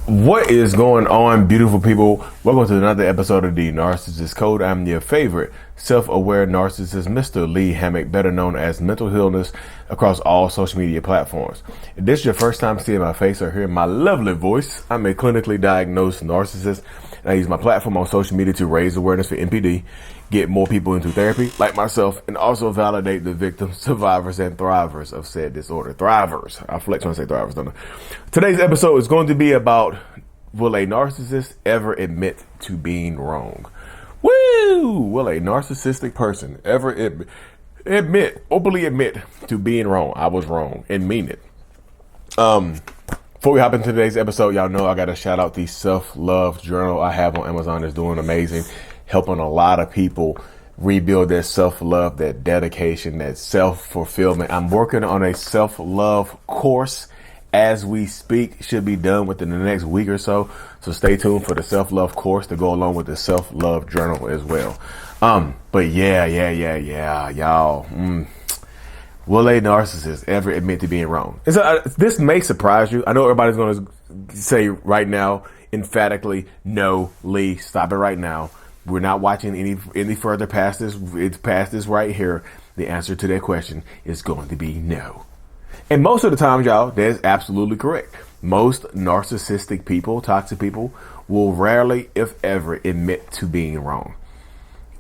What is going on, beautiful people? Welcome to another episode of the Narcissists Code. I'm your favorite self-aware narcissist, Mr. Lee Hammock, better known as Mental Illness, across all social media platforms. If this is your first time seeing my face or hearing my lovely voice, I'm a clinically diagnosed narcissist, and I use my platform on social media to raise awareness for NPD, get more people into therapy like myself, and also validate the victims, survivors, and thrivers of said disorder. Thrivers. I flex when I say thrivers, don't I? Today's episode is going to be about, will a narcissist ever admit to being wrong? Woo! Will a narcissistic person ever openly admit to being wrong? I was wrong and mean it. Before we hop into today's episode, y'all know I got to shout out the self-love journal I have on Amazon. It's doing amazing, helping a lot of people rebuild their self-love, that dedication, that self-fulfillment. I'm working on a self-love course as we speak. Should be done within the next week or so. So stay tuned for the self-love course to go along with the self-love journal as well. But yeah, y'all. Will a narcissist ever admit to being wrong? And so this may surprise you. I know everybody's going to say right now, emphatically, no, Lee, stop it right now. We're not watching any further past this. It's past this right here. The answer to that question is going to be no. And most of the time, y'all, that's absolutely correct. Most narcissistic people, toxic people, will rarely, if ever, admit to being wrong.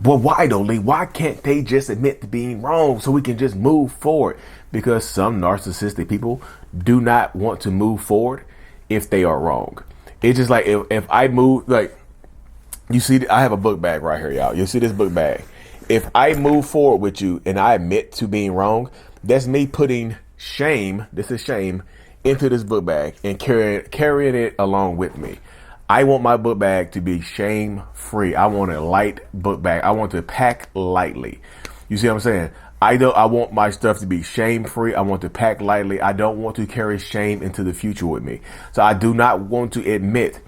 Well, why though, Lee? Why can't they just admit to being wrong so we can just move forward? Because some narcissistic people do not want to move forward if they are wrong. It's just like if I move, like, you see, I have a book bag right here, y'all. You see this book bag. If I move forward with you and I admit to being wrong, that's me putting shame, this is shame, into this book bag and carrying it along with me. I want my book bag to be shame free. I want a light book bag. I want to pack lightly. You see what I'm saying? I want my stuff to be shame free. I want to pack lightly. I don't want to carry shame into the future with me. So I do not want to admit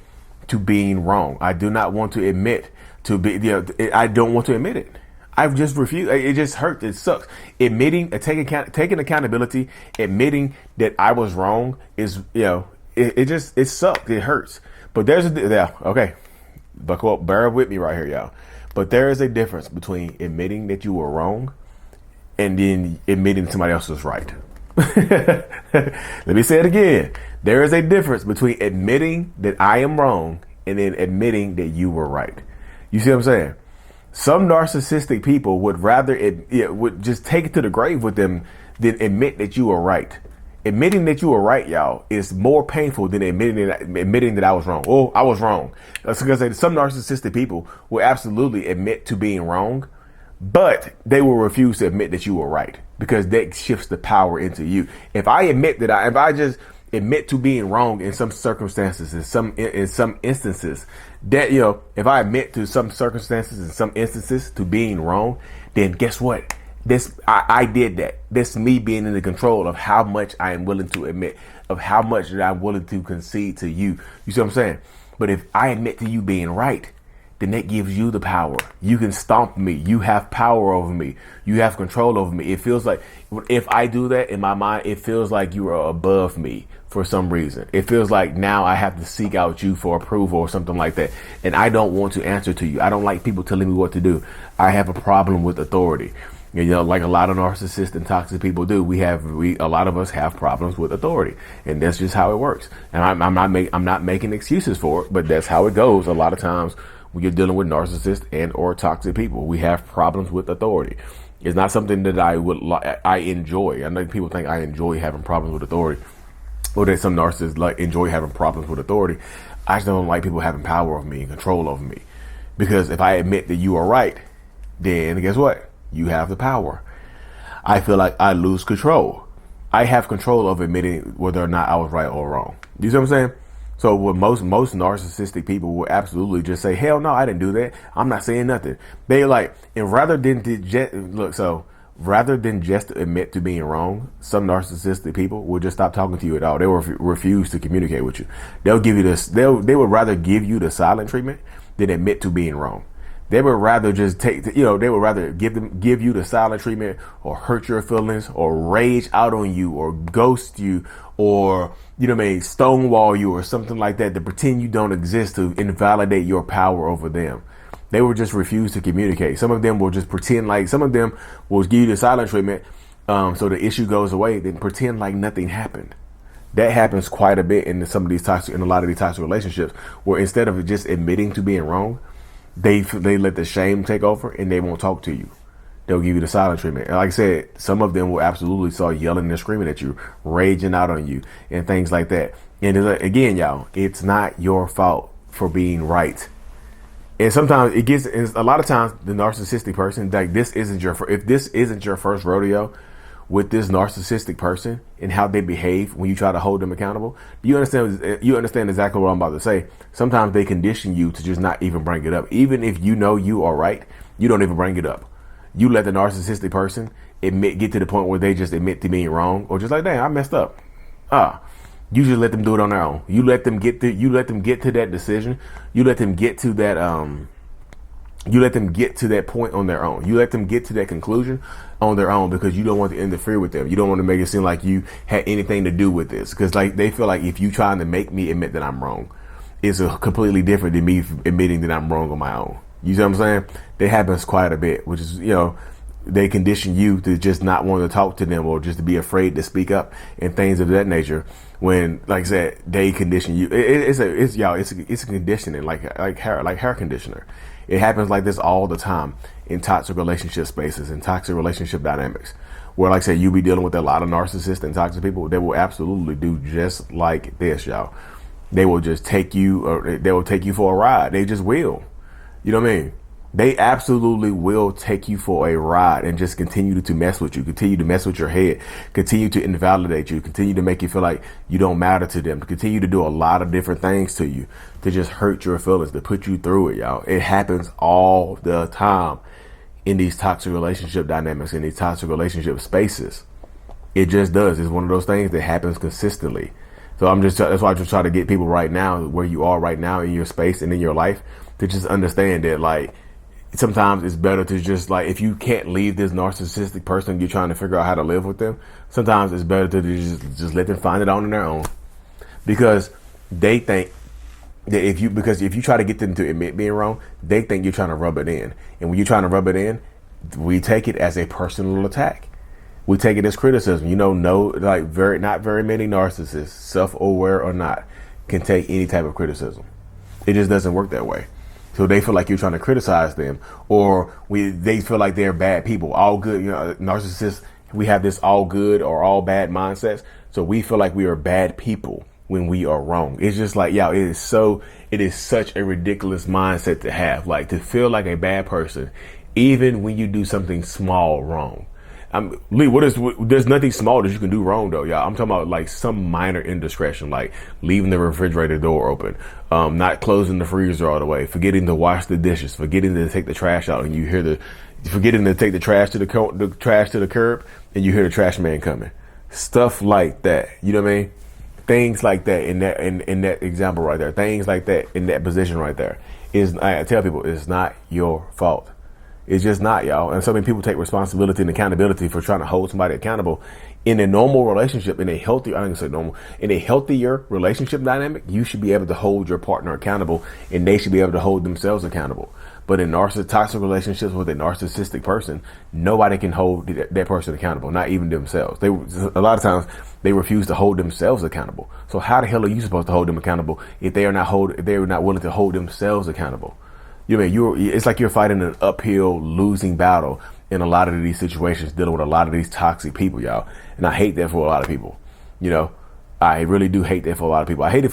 to being wrong. I do not want to admit to be, I don't want to admit it. I've just refused. It just hurts. It sucks. Taking accountability, admitting that I was wrong is, it sucks. It hurts. But okay, buckle up, bear with me right here, y'all. But there is a difference between admitting that you were wrong and then admitting somebody else was right. Let me say it again. There is a difference between admitting that I am wrong and then admitting that you were right. You see what I'm saying? Some narcissistic people would rather would just take it to the grave with them than admit that you were right. Admitting that you were right, y'all, is more painful than admitting that I was wrong. Oh, I was wrong. That's because some narcissistic people will absolutely admit to being wrong, but they will refuse to admit that you were right because that shifts the power into you. If I just admit to being wrong in some circumstances, in some instances, that, if I admit to some circumstances in some instances to being wrong, then guess what? I did that. That's me being in the control of how much I am willing to admit, of how much that I'm willing to concede to you. You see what I'm saying? But if I admit to you being right, then that gives you the power. You can stomp me. You have power over me. You have control over me. It feels like if I do that in my mind, it feels like you are above me for some reason. It feels like now I have to seek out you for approval or something like that. And I don't want to answer to you. I don't like people telling me what to do. I have a problem with authority. Like a lot of narcissistic and toxic people do. A lot of us have problems with authority, and that's just how it works. And I'm not making excuses for it, but that's how it goes. A lot of times when you're dealing with narcissists and or toxic people, we have problems with authority. It's not something that I enjoy. I know people think I enjoy having problems with authority, or that some narcissists enjoy having problems with authority. I just don't like people having power over me and control over me, because if I admit that you are right, then guess what? You have the power. I feel like I lose control. I have control of admitting whether or not I was right or wrong. You see what I'm saying? So what most narcissistic people will absolutely just say, hell no, I didn't do that. I'm not saying nothing. They rather than just admit to being wrong, some narcissistic people will just stop talking to you at all. They will refuse to communicate with you. They'll give you this. They would rather give you the silent treatment than admit to being wrong. They would rather just they would rather give you the silent treatment, or hurt your feelings, or rage out on you, or ghost you, or, stonewall you, or something like that, to pretend you don't exist, to invalidate your power over them. They will just refuse to communicate. Some of them will just pretend like, some of them will give you the silent treatment, so the issue goes away, then pretend like nothing happened. That happens quite a bit in a lot of these toxic relationships, where instead of just admitting to being wrong, they let the shame take over and they won't talk to you. They'll give you the silent treatment. And like I said, some of them will absolutely start yelling and screaming at you, raging out on you, and things like that. And again, y'all, it's not your fault for being right. And sometimes a lot of times the narcissistic person, like, if this isn't your first rodeo with this narcissistic person and how they behave when you try to hold them accountable, you understand exactly what I'm about to say. Sometimes they condition you to just not even bring it up. Even if you know you are right, you don't even bring it up. You let the narcissistic person get to the point where they just admit to being wrong, or just like, dang, I messed up. You just let them do it on their own. You let them get to that decision. You let them get to that point on their own. You let them get to that conclusion on their own, because you don't want to interfere with them. You don't want to make it seem like you had anything to do with this, because like they feel like if you trying to make me admit that I'm wrong, it's a completely different than me admitting that I'm wrong on my own. You see what I'm saying? That happens quite a bit, which is, they condition you to just not want to talk to them, or just to be afraid to speak up and things of that nature. When, like I said, they condition you. It's a conditioning, like hair conditioner. It happens like this all the time in toxic relationship spaces and toxic relationship dynamics, where, like I said, you be dealing with a lot of narcissists and toxic people. They will absolutely do just like this, y'all. They will just take you for a ride. They just will. You know what I mean? They absolutely will take you for a ride and just continue to mess with you, continue to mess with your head, continue to invalidate you, continue to make you feel like you don't matter to them, continue to do a lot of different things to you, to just hurt your feelings, to put you through it, y'all. It happens all the time in these toxic relationship dynamics, in these toxic relationship spaces. It just does. It's one of those things that happens consistently. So that's why I just try to get people right now, where you are right now in your space and in your life, to just understand that, like, sometimes it's better to just, like, if you can't leave this narcissistic person, you're trying to figure out how to live with them, sometimes it's better to just let them find it on their own. Because they think that if you try to get them to admit being wrong, they think you're trying to rub it in. And when you're trying to rub it in, we take it as a personal attack. We take it as criticism. Not very many narcissists, self-aware or not, can take any type of criticism. It just doesn't work that way. So they feel like you're trying to criticize them, or they feel like they're bad people. All good, narcissists, we have this all good or all bad mindsets. So we feel like we are bad people when we are wrong. It's just like, it is such a ridiculous mindset to have, like, to feel like a bad person, even when you do something small wrong. Lee, there's nothing small that you can do wrong, though, y'all. I'm talking about, like, some minor indiscretion, like leaving the refrigerator door open, not closing the freezer all the way, forgetting to wash the dishes, forgetting to take the trash out, and you hear forgetting to take the trash to the curb, and you hear the trash man coming. Stuff like that. You know what I mean? Things like that in that example right there. Things like that in that position right there. I tell people, it's not your fault. It's just not, y'all. And so many people take responsibility and accountability for trying to hold somebody accountable. In a normal relationship, in a healthier relationship dynamic, you should be able to hold your partner accountable, and they should be able to hold themselves accountable. But in toxic relationships with a narcissistic person, nobody can hold that person accountable, not even themselves. A lot of times they refuse to hold themselves accountable. So how the hell are you supposed to hold them accountable if they are not willing to hold themselves accountable? It's like you're fighting an uphill losing battle in a lot of these situations, dealing with a lot of these toxic people, y'all. And I hate that for a lot of people. I really do hate that for a lot of people. I hate it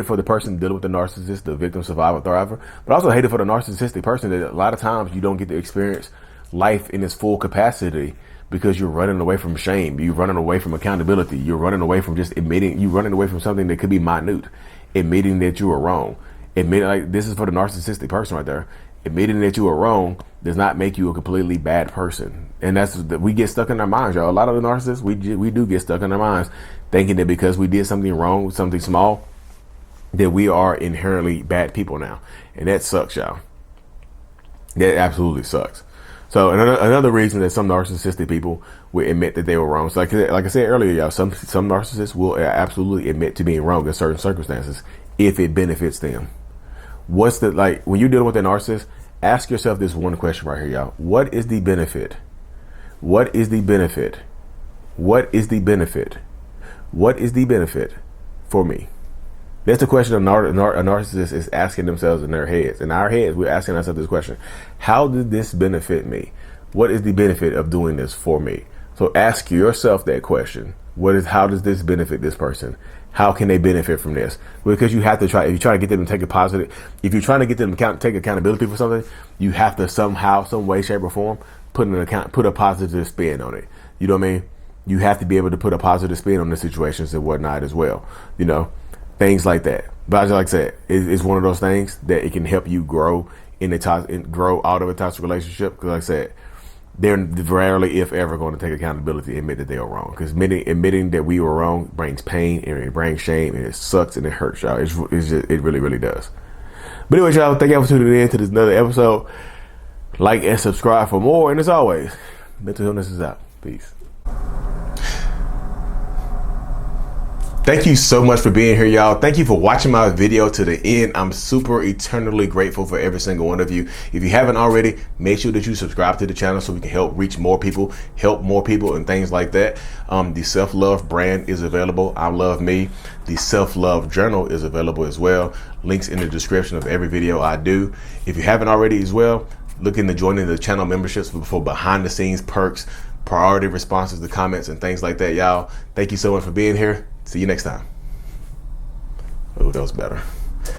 for the person dealing with the narcissist, the victim, survivor, thriver. But I also hate it for the narcissistic person that a lot of times you don't get to experience life in its full capacity because you're running away from shame. You're running away from accountability. You're running away from just admitting. You're running away from something that could be minute, admitting that you were wrong. This is for the narcissistic person right there. Admitting that you were wrong does not make you a completely bad person. And we get stuck in our minds, y'all. A lot of the narcissists, we do get stuck in our minds thinking that because we did something wrong, something small, that we are inherently bad people now. And that sucks, y'all. That absolutely sucks. So another reason that some narcissistic people will admit that they were wrong. So like I said earlier, y'all, some narcissists will absolutely admit to being wrong in certain circumstances if it benefits them. What's the, like, when you're dealing with a narcissist, ask yourself this one question right here, y'all. What is the benefit? What is the benefit? What is the benefit? What is the benefit for me? That's the question a narcissist is asking themselves in their heads. In our heads, we're asking ourselves this question. How did this benefit me? What is the benefit of doing this for me? So ask yourself that question. How does this benefit this person? How can they benefit from this? Because you have to try, if you try to get them to take a positive, if you're trying to get them to take accountability for something, you have to somehow, some way, shape, or form, put a positive spin on it. You know what I mean? You have to be able to put a positive spin on the situations and whatnot as well. You know, things like that. But like I said, it's one of those things that it can help you grow grow out of a toxic relationship. Because like I said, they're rarely, if ever, going to take accountability and admit that they are wrong. Because admitting that we were wrong brings pain and it brings shame and it sucks and it hurts, y'all. It really, really does. But anyway, y'all, thank y'all for tuning in to this another episode. Like and subscribe for more. And as always, mental illness is out. Peace. Thank you so much for being here, y'all. Thank you for watching my video to the end. I'm super eternally grateful for every single one of you. If you haven't already, make sure that you subscribe to the channel so we can help reach more people, help more people and things like that. The self-love brand is available. I love me. The self-love journal is available as well. Links in the description of every video I do. If you haven't already as well, look into joining the channel memberships for behind the scenes perks, priority responses to comments and things like that, y'all. Thank you so much for being here. See you next time. Oh, that was better.